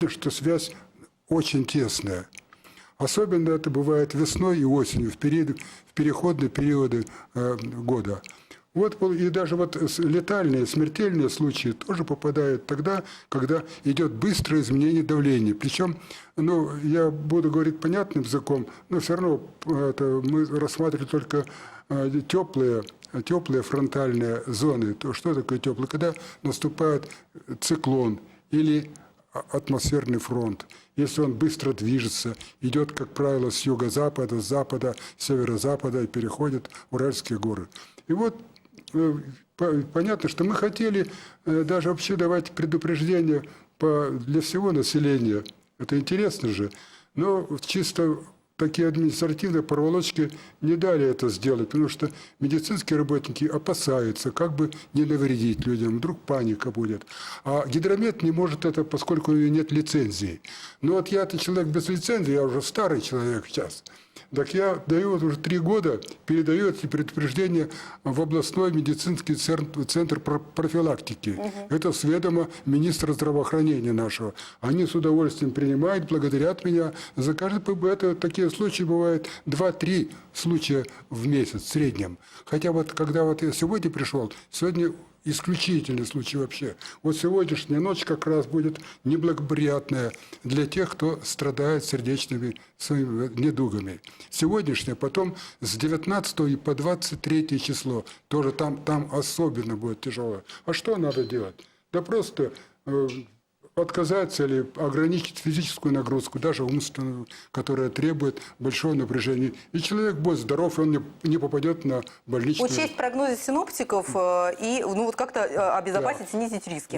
что связь очень тесная. Особенно это бывает весной и осенью, в переходные периоды года. Вот, и даже вот летальные, смертельные случаи тоже попадают тогда, когда идет быстрое изменение давления. Причем, ну, я буду говорить понятным языком, но все равно это мы рассматриваем только теплые фронтальные зоны. То, что такое теплые? Когда наступает циклон или атмосферный фронт. Если он быстро движется, идет, как правило, с юго-запада, с запада, с северо-запада и переходит в Уральские горы. И вот понятно, что мы хотели даже вообще давать предупреждения для всего населения. Это интересно же. Но чисто такие административные проволочки не дали это сделать, потому что медицинские работники опасаются, как бы не навредить людям, вдруг паника будет. А гидромет не может это, поскольку у него нет лицензии. Но вот я-то человек без лицензии, я уже старый человек сейчас. Так я даю вот уже 3 года, передаю эти предупреждения в областной медицинский центр профилактики. Это с ведома министра здравоохранения нашего. Они с удовольствием принимают, благодарят меня. За каждый такие случаи бывают 2-3 случая в месяц в среднем. Хотя вот когда вот я сегодня пришел, сегодня исключительный случай вообще. Вот сегодняшняя ночь как раз будет неблагоприятная для тех, кто страдает сердечными своими недугами. Сегодняшняя, потом с 19 по 23 число, тоже там особенно будет тяжело. А что надо делать? Да просто отказаться или ограничить физическую нагрузку, даже умственную, которая требует большого напряжения. И человек будет здоров, и он не попадет на больничный... Учесть прогнозы синоптиков и ну, вот как-то обезопасить, снизить риски.